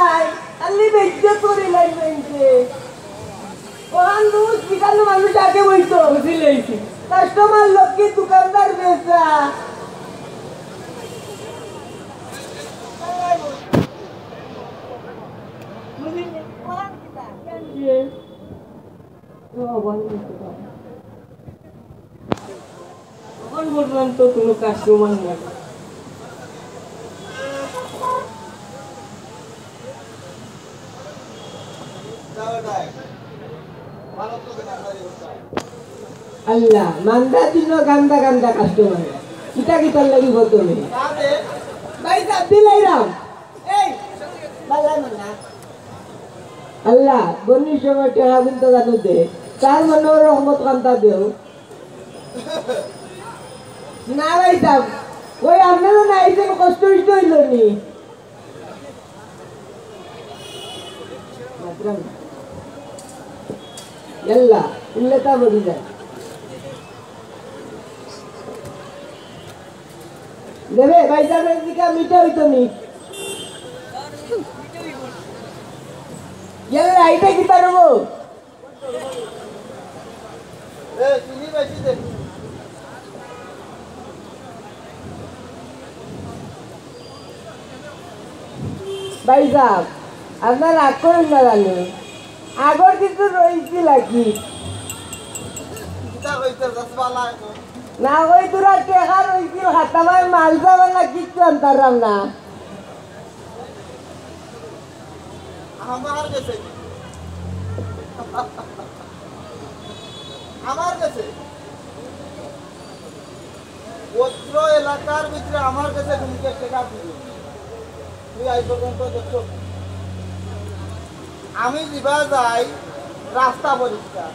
নাই খালি বেজ্জত করে লাগবে ওখান রোজ বিকাল মানুষ আগে বইতো বুঝিলেছি কাস্টমার লোককে দোকানদার বেচা এখন বললাম তো কোনো কাস্টমার না আল্লাহ মান্দা দিন গান্দা গান্দা কাস্টমার কিতা কিতার লাগি বলতে ভাই সাপ দিলাইরাম এই আল্লাহ বন্যির সময় টেহা বিনতে জানো দে তার মনে রহমত কান্তা দেও না ভাই সাপ ওই আপনারও না আইসেন কষ্ট হইল নি ಎಲ್ಲ ಇಲ್ಲತಾ ಬಡಿದೆ দেবে ভাইজানের দিকে মিঠা হইতো নি ಎಲ್ಲ ಐತೆ ಗಿತಾರವು এ চিনি বেশি দে ভাই সাহেব আপনার রাগ করেন না জানি আগর কিছু রয়েছি লাগি না ওই তোরা টেকা রয়েছিল হাতামায় মাল যাবার না কিচ্ছু আনতারাম না আমার কাছে অত্র এলাকার ভিতরে আমার কাছে তুমি টেকা দিবি তুই আই পর্যন্ত দেখছো আমি যা যাই রাস্তা পরিষ্কার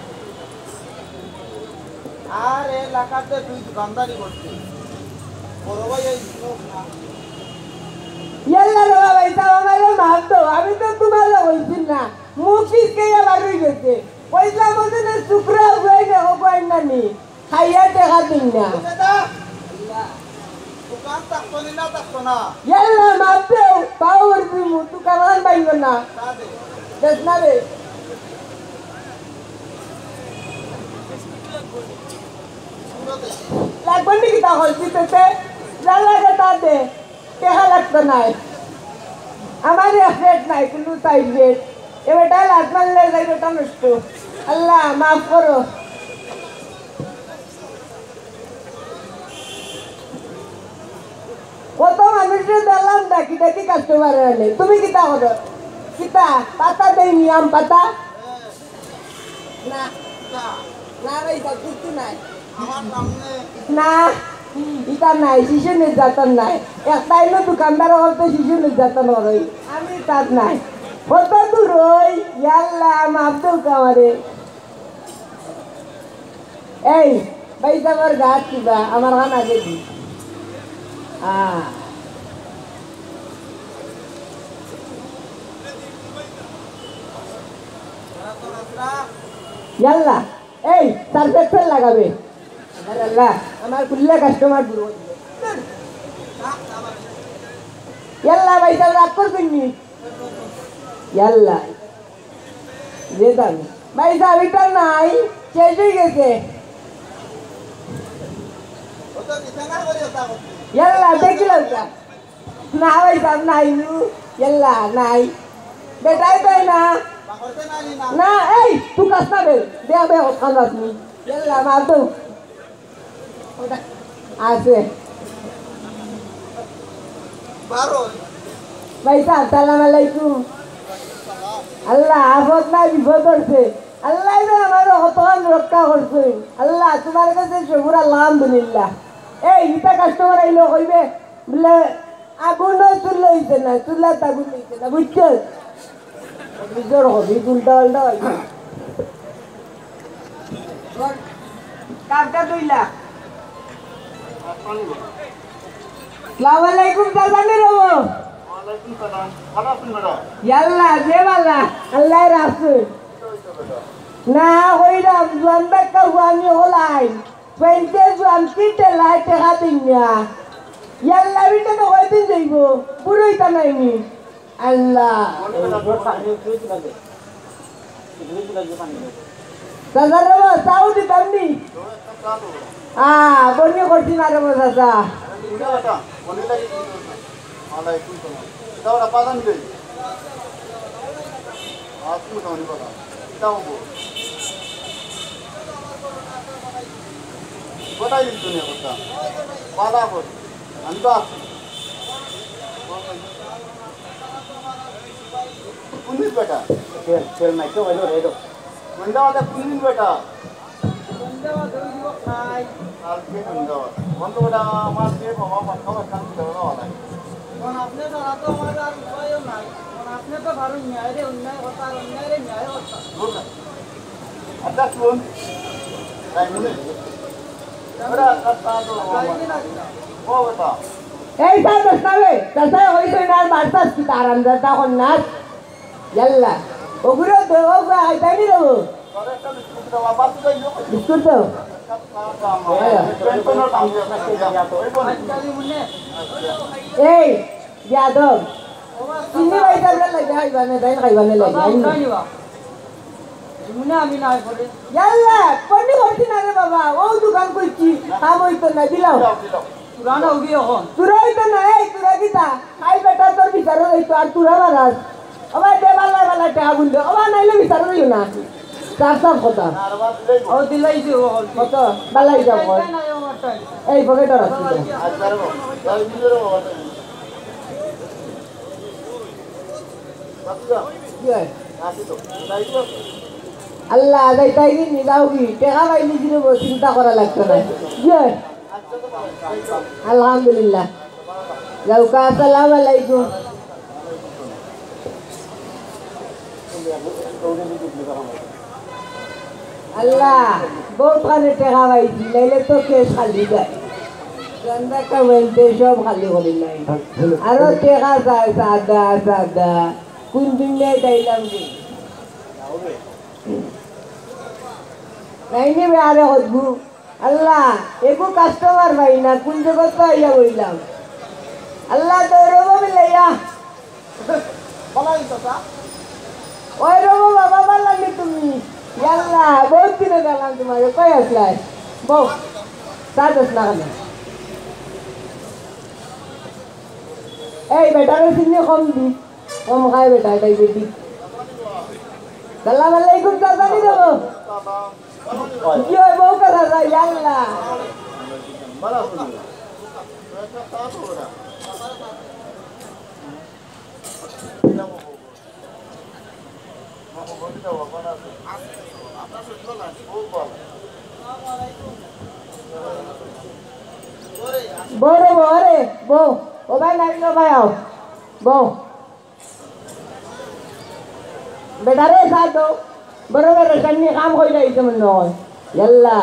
আর এলাকাতে তুই দোকানদারি করছিস বড় ভাই এই আমি তো তোমার বলছি না মুখ পিসকে বাড়ি গেছে পয়সা বলছে না শুক্রা হুয়ে না নি খাইয়া দেখা দিন না দোকান থাকতো না থাকতো না মাপতে পাও করবি মু তুই কারণ বাইব না দেখ না রে লাগবে নাকি তা হসপিটালে যা লাগে তা দে টেকা লাগতো নাই আমার রেট নাই কিন্তু সাইড রেট এ বেটা লাট মারলে যাই বেটা নষ্ট আল্লাহ মাফ করো কত মানুষের দিলাম ডাকি ডাকি কাস্টমার আনে তুমি কিতা করো কিতা পাতা দেই নিয়ম পাতা না না ভাই কিছু নাই আমার সামনে না ইটা নাই শিশু নির্যাতন নাই একটাই না দোকানদার হতে শিশু নির্যাতন হরই আমি তার নাই কত দূর ওই ইয়াল্লা মাপ তো কামারে এই ভাই আমার গাছ কিবা আমার গান আগে দি ইয়াল্লা এই তার পেট্রোল লাগাবে আল্লাহ আমার খুললে কাস্টমার দূর ইয়াল্লা ভাই সাহেব রাগ করবেন নি ইয়াল্লা যে দামি ভাই সাহেব এটা নাই শেষ হয়ে গেছে ইয়াল্লা দেখিলাম না ভাই সাহেব নাই ইয়াল্লা নাই বেটাই তাই না না এই তুই কাজ না বে দেয়া বে খান আপনি ইয়াল্লা মার তো আছে ভাই সাহেব সালাম আলাইকুম আল্লাহ আপদ না বিপদ করছে আল্লাহ আমার কতক্ষণ রক্ষা করছে আল্লাহ তোমার কাছে সবুর আলহামদুলিল্লাহ এই ইটা কাস্টমার আইলো কইবে বলে আগুন চুল হইছে না চুলা আগুন হইছে না বুঝছো নিজের হবি উল্টা উল্টা কাপটা তুইলা আসসালামু আলাইকুম দাদানি রবো ইয়াল্লা যে বালা আল্লাহ রাসূল না হইরাম জোয়ান বেকা হুয়ানি হলাই পেন্টে জোয়ান কিতে লাই টেকা দিন না ইয়াল্লা বিটা তো কয়দিন যাইব পুরোইতা নাইনি আল্লাহ চাচা রে চাও দিতাম নি বন্যা করছি না রে চাচা কোথায় দিচ্ছ নিয়ে কথা পালা কর আমি তো আসছি কোন দিন বেটা খেল নাই কেউ হইলো রে সন্ধ্যাবাদে কোন দিন বেটা কালকে সন্ধ্যাবাদ বন্ধ বেটা আমার যে বাবা খাবার কান্তি দেবো না বলা আপনি তো রাত আমার আর উপায়ও নাই আপনি তো ভালো ন্যায় রে অন্যায় কথা অন্যায় রে ন্যায় কথা আচ্ছা শুন তাই মনে বেটা কাটা তো ও বেটা এই সাহেব বসনাবে চাচা হইছে না বাড়তাস কি তার আন্দাজ তখন না ইয়াল্লা ওগুলো তো ওগো আইতাই নি রে তোরে একটা বিস্কুট দাও বাবা তুই যাইও বিস্কুট তো এই যাদব চিনি বাইটা লাগে খাইবানে তাই খাইবানে লাগে ইয়াল্লা কোনি করছি না রে বাবা ও দোকান কইছি কাম হইতো না দিলাও পুরানো উগি এখন তুরা হইতো না এই তুরা দিতা খাই বেটা তোর বিচারও হইতো আর তুরা মারাস আবার দে বাল্লা বাল্লা টাকা বুঝলো আবার নাইলে বিচারও হইও না চার চার কথা ও দিলাইছে ও কত বালাই যাব এই পকেটর আছে আল্লাহ যাইতাই দিন যাওগি টেকা পাইলি দিলে চিন্তা করা লাগতো না আলহামদুলিল্লাহ যাওকা আসসালামু আলাইকুম আল্লাহ বহুত খানে টেকা পাইছি নাইলে তো কেস খালি যায় গন্দা কামাইতে সব খালি করি নাই আরো টেকা চাই সাদা সাদা কোন দুনিয়ায় যাইলাম রে নাই নেবে আরে হদবু আল্লাহ একু কাস্টমার পাই না কোন জগৎ তো আইয়া বইলাম আল্লাহ তো রব মিলাইয়া বলাই কথা ওই রব বাবা বললাম তুমি আল্লাহ বহুত দিনে গেলাম তোমাকে কই আসলাই বউ সাদস না কেন এই বেটারে চিনি কম দি কম খায় বেটা ডায়াবেটিক সালাম আলাইকুম চাচা নি দেবো কি হয় বউ কথা যায় আল্লাহ বলা শুনি একটা তাপ ওরা বউ রে বউ রে বউ ও ভাই নাই নো ভাই আও বউ বেটা রে সাথ দো बरोबर त्यांनी काम कइला इथे म्हणून यल्ला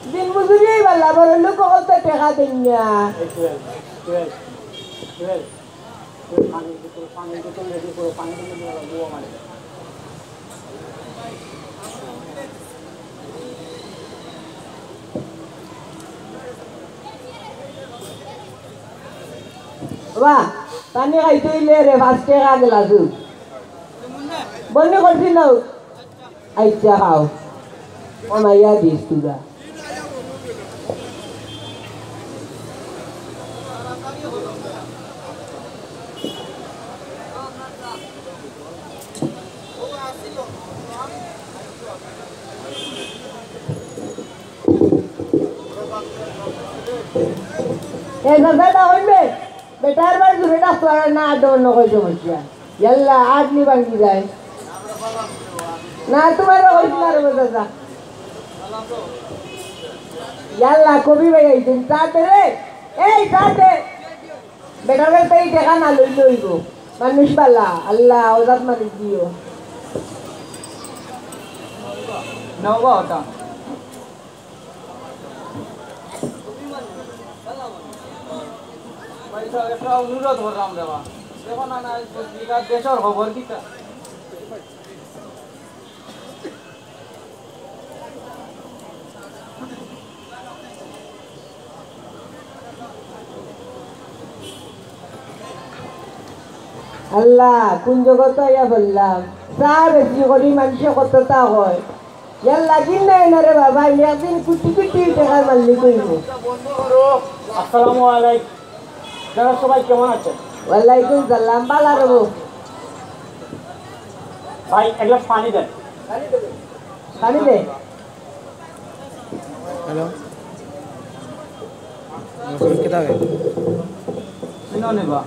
दिन मजुरी वाला बरो लोक कळत टेका देन्या वाह पानी खाइते ले रे फास्ट टेका गेला तू বন্ধ করছি না আচ্ছা খাও অনাইয়া দিস তুরা এই দাদা হইবে বেটার বার দূরে ডাক্তার না আদর নকই সমস্যা ইয়াল্লা আদমি ভাঙ্গি যায় না তোমার কইছি না রে দাদা ইয়াল্লা কবি ভাই আইছেন তাতে রে এই তাতে বেটার বার তাই টাকা না লই লইব মানুষ বালা আল্লাহ ওজাত মানুষ দিও নওবা ওটা পয়সা একটা অনুরোধ করলাম দেবা দেখো না না পত্রিকা দেশের খবর কিটা আল্লাহ কোন জগত ইয়া বললাম চা বেশি করি মানুষে কতটা হয় ইয়াল্লা দিন নাই না রে বাবা একদিন কুটি কুটি টাকার মাল্লি কইব আসসালামু আলাইকুম। যারা সবাই কেমন আছেন? ওয়ালাইকুম সালাম বালা রবো ভাই এক গ্লাস পানি দেন। পানি দে হ্যালো কিতাবে শুনো নেবা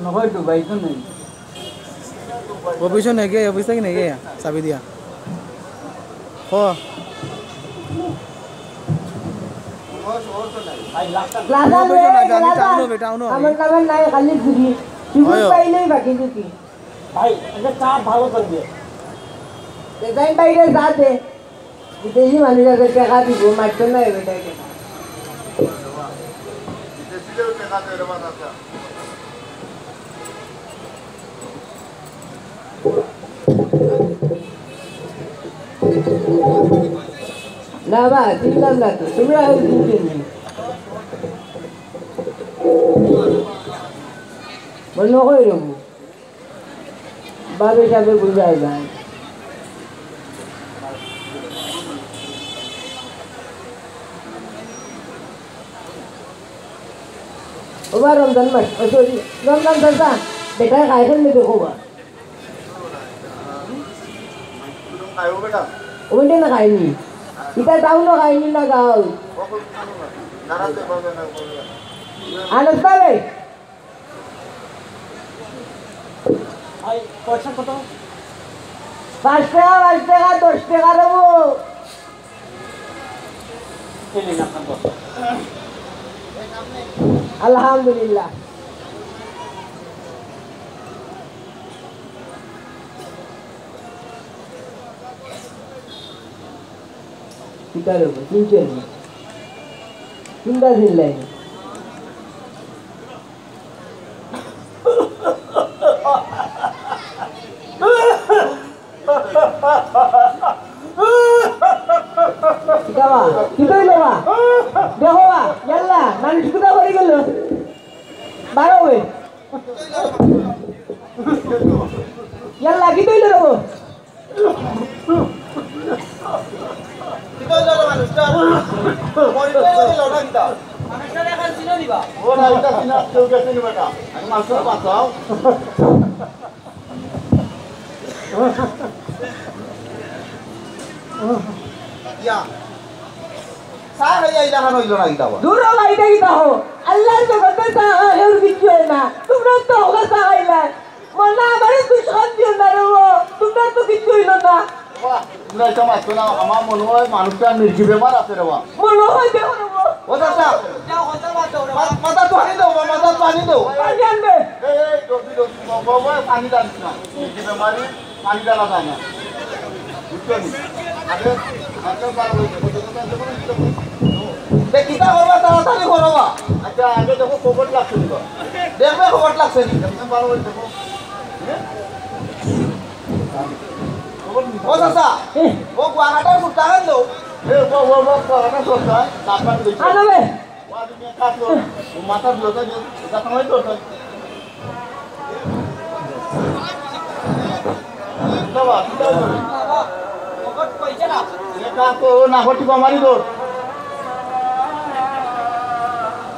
নহয় ডুবাই তো নেই। অফিস নেই অফিস থেকে নেই চাবি দিয়া ক লাদা অফিস রে না আমি লাদা টাউন আমার কাছে নাই খালি ঘুরি শুধু হয়। পাইলেই বাকি যদি ভাই একটা চা ভালো করে দিয়ে। ডিজাইন বাইরে যা দে বিদেশি মানুষ আছে টাকা দিব মারতো না এটাকে না বা চিনলাম না তো তোমরা চিনছেন মনে করে রবু বাবে যাবে বুঝাই যায় ওবা রমজান মাস সরি রমজান দাদা বেটা খাইছেন নি দেখো বা ওইটা না খাইনি এটা টাউনও খাইনি না গাও আনন্দ পাবে ভাই পয়সা কত? 5 টাকা 10 টাকা দেবো এই নিন আপনার দশ। আলহামদুলিল্লাহ চিন্তা দেবো চিন্তা দিল্লাই দেখো ইয়াল্লা মানুষ কোথা করে গেল বারো ইয়াল্লা কি তৈল দেবো দূর লাইটা কি তাহো আল্লাহর জগতে তাহলে কিছু হয় না তোমরা তো হোগা চাইলা মনে আমারে দুশ্মন দিও না রে তোমরা তো কিছু হইল না আমার মনে হয় মানুষটা নির্জী বেমার আছে রে বা মনে হয় দেখো রে ও দাদা মাথা তো আনি দাও মাথা তো আনি দাও পানি আনবে এই দোষী দোষী বাবা পানি দাও না নির্জী বেমারি পানি ডালা যায় না বুঝছেন আগে আগে বার হইছে কিতা করবা তাড়াতাড়ি করবা আচ্ছা আগে দেখো খবর লাগছে দিবা দেখবে খবর লাগছে নি ভালো হইছে ও দাদা ও গুয়াহাটার কুত্তা আনলো এ ও গুয়াহাটা সস্তা তারপর দিছে আনবে ওয়াদি মে কাটলো মাথা দিওতা যে এটা সময় তো বাবা কিতা করে বাবা পকেট পয়সা না। এটা তো না হটি মারি দো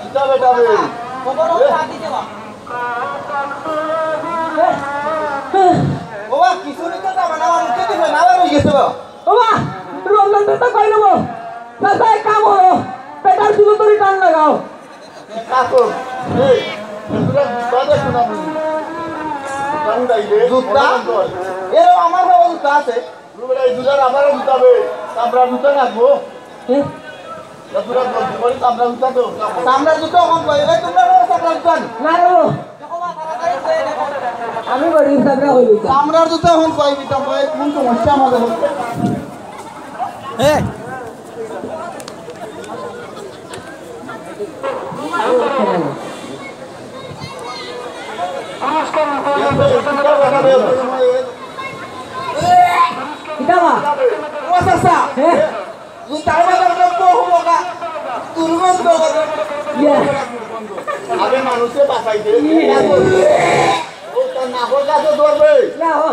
কিতা বেটা রে খবর চা দিতে বা। বাবা কিছু নিতে যাবে না আমার মুখে দিবে না আর গেছে বা বাবা রমজান দাদা কই নেবো দাদা এক কাম করো পেটার শুধু তোর টান লাগাও কাকো এই তোরা বাদে শোনা জুতা এর আমার বাবা জুতা আছে রুবেলা এই জুতার আমারও জুতা বে আমরা জুতা রাখবো তোরা বলি আমরা জুতা তো আমরা জুতা কম কই এই তোমরা আমরা জুতা না রে আমি বড় হিসাবে হইল আমরা জুতা হন কই বিতা কই কোন সমস্যা আমাদের হচ্ছে এ কিতাবা ও সাসা হ্যাঁ জুতার বাজার তো হবো কা তুরবন তো ইয়া আগে মানুষে বাঁচাইতে ও তার নাকর কাছে ধরবে না হ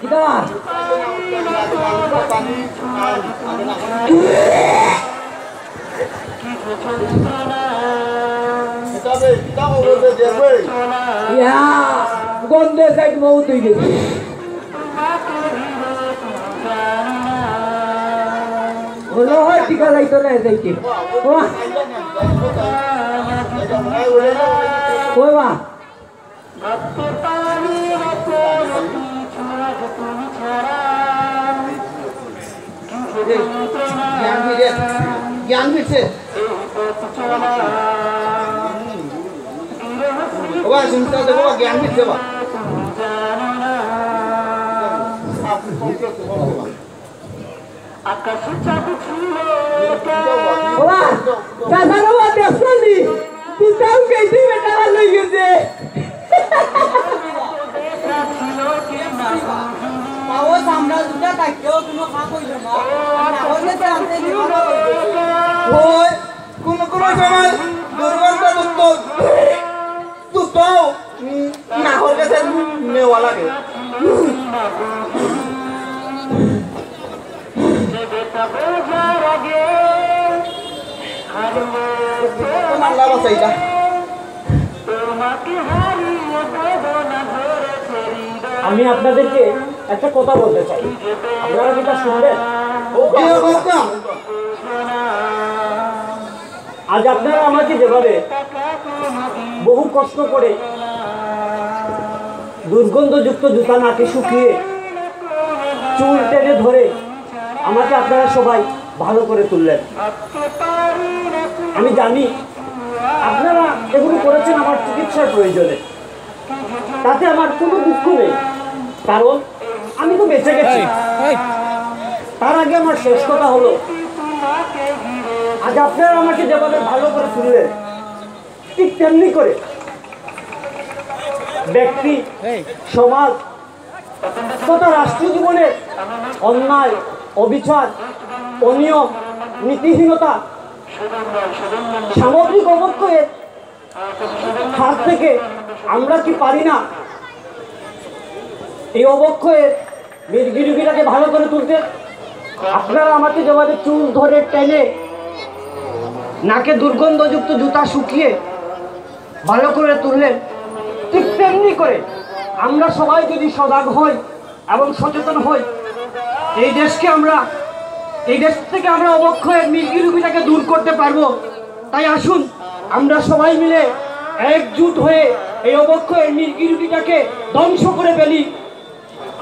কিটা ইয়া গন্ধে সাইড বহুত হয়ে গেছে হলো হয় টিকা যাইতো না যাইতে কই বা জ্ঞান ফিরছে বাবা শুনতে দেবো জ্ঞান ফিরছে বা ওবা চাচানো বা দেখছনি তুই কেইতে বেটা লই গেছে ও সামরা দুটা তাকেও কোনো খা কইল না নাহলে তো আমতে জীবন ওই কোন সময় দুর্গন্ধযুক্ত দুটো নাহর কাছে নেওয়া লাগে আল্লাহ বাঁচাইলা আমি আপনাদেরকে একটা কথা বলতে চাই আপনারা যেটা শুনবেন আজ আপনারা আমাকে যেভাবে বহু কষ্ট করে দুর্গন্ধযুক্ত জুতা নাকে শুকিয়ে চুল টেনে ধরে আমাকে আপনারা সবাই ভালো করে তুললেন আমি জানি আপনারা এগুলো করেছেন আমার চিকিৎসার প্রয়োজনে তাতে আমার কোনো দুঃখ নেই কারণ আমি তো বেঁচে গেছি তার আগে আমার শেষ কথা হলো আজ আপনারা আমাকে যেভাবে ভালো করে তুললেন ঠিক তেমনি করে ব্যক্তি সমাজ তথা রাষ্ট্রীয় জীবনের অন্যায় অবিচার অনিয়ম নীতিহীনতা সামগ্রিক অবক্ষয়ের হাত থেকে আমরা কি পারি না এই অবক্ষয়ের মির্গিরুগিটাকে ভালো করে তুলতে আপনারা আমাকে যেভাবে চুল ধরে টেনে নাকে দুর্গন্ধযুক্ত জুতা শুকিয়ে ভালো করে তুললেন ঠিক তেমনি করে আমরা সবাই যদি সজাগ হই এবং সচেতন হই এই দেশ থেকে আমরা অবক্ষয়ের মির্গিরুগিটাকে দূর করতে পারবো তাই আসুন আমরা সবাই মিলে একজুট হয়ে এই অবক্ষয়ের মির্গিরুগিটাকে ধ্বংস করে ফেলি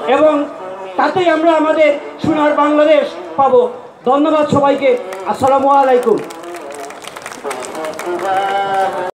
এবং তাতেই আমরা আমাদের সোনার বাংলাদেশ পাবো ধন্যবাদ সবাইকে আসসালামু আলাইকুম